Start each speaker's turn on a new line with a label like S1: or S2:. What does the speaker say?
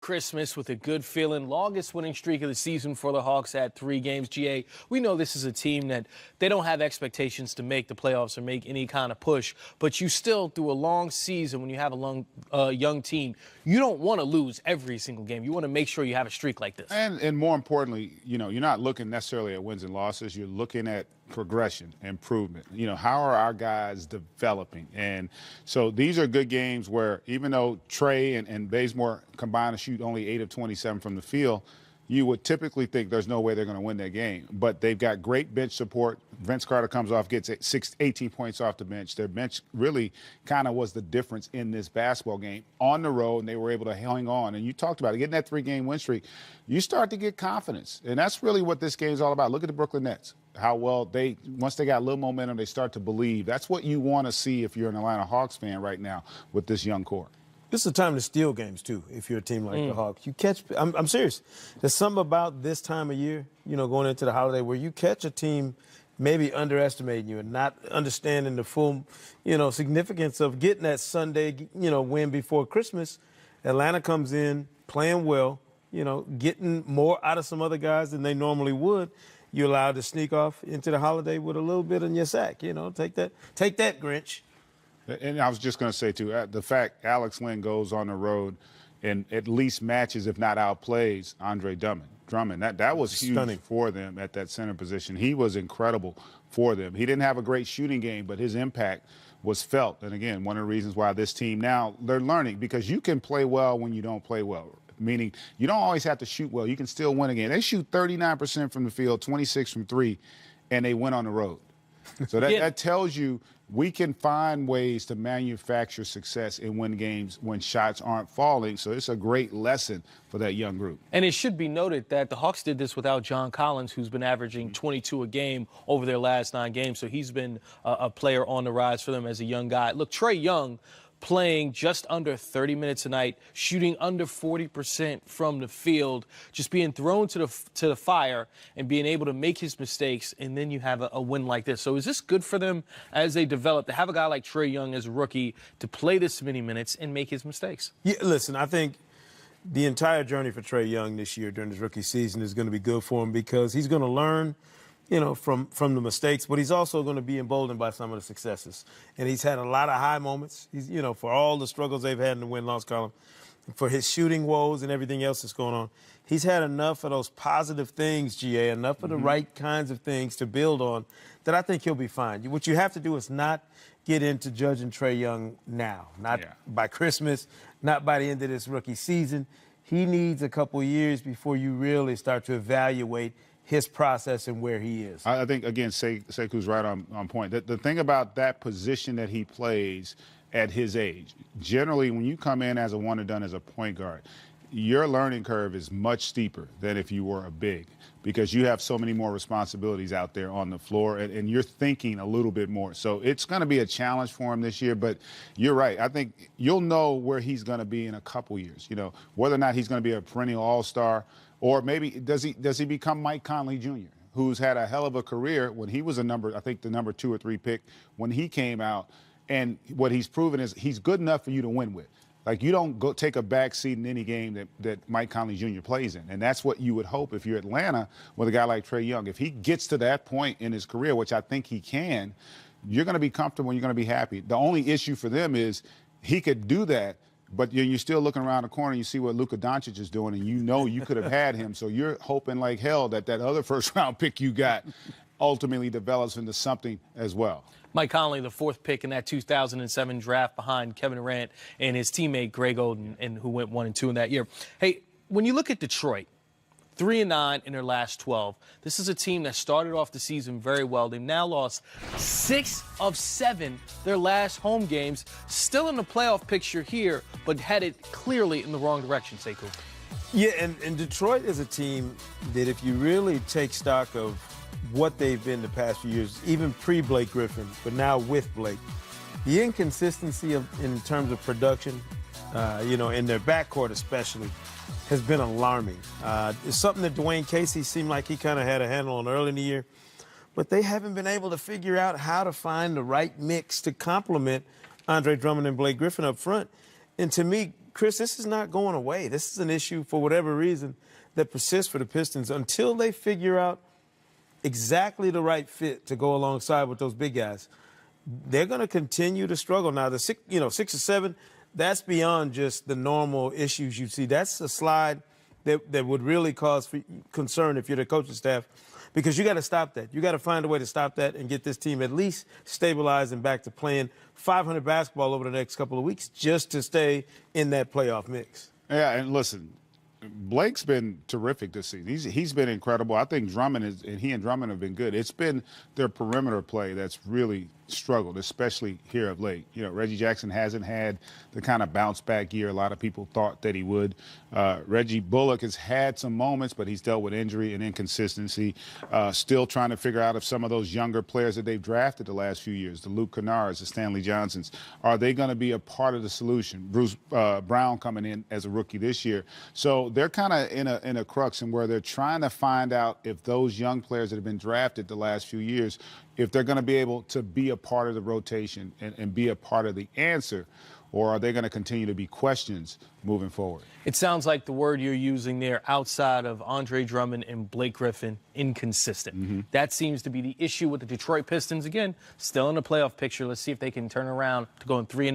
S1: Christmas with a good feeling. Longest winning streak of the season for the Hawks at 3 games. GA, we know this is a team that they don't have expectations to make the playoffs or make any kind of push, but you still, through a long season, when you have a young team, you don't want to lose every single game. You want to make sure you have a streak like this.
S2: And more importantly, you know, you're not looking necessarily at wins and losses. You're looking at progression, improvement. You know, how are our guys developing? And so these are good games where even though Trey and Bazemore combined to shoot only 8 of 27 from the field, you would typically think there's no way they're going to win that game. But they've got great bench support. Vince Carter comes off, gets 18 points off the bench. Their bench really kind of was the difference in this basketball game. On the road, and they were able to hang on. And you talked about it, getting that 3-game win streak, you start to get confidence. And that's really what this game is all about. Look at the Brooklyn Nets. How well once they got a little momentum, they start to believe. That's what you want to see if you're an Atlanta Hawks fan right now with this young core.
S3: This is a time to steal games, too, if you're a team like the Hawks. You catch – I'm serious. There's something about this time of year, you know, going into the holiday, where you catch a team maybe underestimating you and not understanding the full, you know, significance of getting that Sunday, you know, win before Christmas. Atlanta comes in playing well, you know, getting more out of some other guys than they normally would. You're allowed to sneak off into the holiday with a little bit in your sack, you know. Take that, Grinch.
S2: And I was just going to say, too, the fact Alex Len goes on the road and at least matches, if not outplays, Andre Drummond. That was huge
S3: Stunning
S2: for them at that center position. He was incredible for them. He didn't have a great shooting game, but his impact was felt. And, again, one of the reasons why this team now, they're learning, because you can play well when you don't play well, meaning you don't always have to shoot well. You can still win a game. They shoot 39% from the field, 26 from 3, and they went on the road. So that tells you we can find ways to manufacture success and win games when shots aren't falling. So it's a great lesson for that young group.
S1: And it should be noted that the Hawks did this without John Collins, who's been averaging 22 a game over their last 9 games. So he's been a player on the rise for them as a young guy. Look, Trae Young playing just under 30 minutes a night, shooting under 40% from the field, just being thrown to the fire and being able to make his mistakes, and then you have a win like this. So is this good for them as they develop, to have a guy like Trae Young as a rookie to play this many minutes and make his mistakes?
S3: Yeah, listen, I think the entire journey for Trae Young this year during his rookie season is going to be good for him, because he's going to learn, you know, from the mistakes, but he's also going to be emboldened by some of the successes. And he's had a lot of high moments. He's, you know, for all the struggles they've had in the win-loss column, for his shooting woes and everything else that's going on, he's had enough of those positive things, GA, enough of the right kinds of things to build on, that I think he'll be fine. What you have to do is not get into judging Trae Young now, not by Christmas, not by the end of this rookie season. He needs a couple years before you really start to evaluate his process and where he is.
S2: I think, again, Seku's right on point. The thing about that position that he plays at his age, generally when you come in as a one-and-done as a point guard, your learning curve is much steeper than if you were a big, because you have so many more responsibilities out there on the floor, and you're thinking a little bit more. So it's going to be a challenge for him this year, but you're right. I think you'll know where he's going to be in a couple years, you know, whether or not he's going to be a perennial all-star, or maybe does he become Mike Conley Jr., who's had a hell of a career when he was the number 2 or 3 pick when he came out. And what he's proven is he's good enough for you to win with. Like, you don't go take a back seat in any game that Mike Conley Jr. plays in. And that's what you would hope if you're Atlanta with a guy like Trae Young. If he gets to that point in his career, which I think he can, you're going to be comfortable and you're going to be happy. The only issue for them is he could do that, but you're still looking around the corner and you see what Luka Doncic is doing, and you know you could have had him. So you're hoping like hell that other first-round pick you got ultimately develops into something as well.
S1: Mike Conley, the 4th pick in that 2007 draft behind Kevin Durant and his teammate Greg Oden, and who went 1 and 2 in that year. Hey, when you look at Detroit, 3-9 in their last 12. This is a team that started off the season very well. They've now lost 6 of 7 their last home games. Still in the playoff picture here, but headed clearly in the wrong direction, Sekou.
S3: Yeah, and Detroit is a team that, if you really take stock of what they've been the past few years, even pre-Blake Griffin, but now with Blake, the inconsistency in terms of production, you know, in their backcourt especially, has been alarming. It's something that Dwayne Casey seemed like he kind of had a handle on early in the year, but they haven't been able to figure out how to find the right mix to complement Andre Drummond and Blake Griffin up front. And to me, Chris, this is not going away. This is an issue, for whatever reason, that persists for the Pistons until they figure out exactly the right fit to go alongside with those big guys. They're going to continue to struggle. Now, the 6 or 7, that's beyond just the normal issues you see. That's a slide that would really cause concern if you're the coaching staff, because you got to stop that. You got to find a way to stop that and get this team at least stabilized and back to playing 500 basketball over the next couple of weeks just to stay in that playoff mix.
S2: Yeah, and listen, Blake's been terrific this season. He's been incredible. I think he and Drummond have been good. It's been their perimeter play that's really struggled, especially here of late. Reggie Jackson hasn't had the kind of bounce back year a lot of people thought that he would. Reggie Bullock has had some moments, but he's dealt with injury and inconsistency. Still trying to figure out if some of those younger players that they've drafted the last few years, the Luke Kennards, the Stanley Johnsons, are they going to be a part of the solution? Bruce Brown coming in as a rookie this year. So they're kind of in a crux in where they're trying to find out if those young players that have been drafted the last few years, if they're going to be able to be a part of the rotation and be a part of the answer, or are they going to continue to be questions moving forward?
S1: It sounds like the word you're using there, outside of Andre Drummond and Blake Griffin, inconsistent.
S2: Mm-hmm.
S1: That seems to be the issue with the Detroit Pistons. Again, still in the playoff picture. Let's see if they can turn around to going 3-0.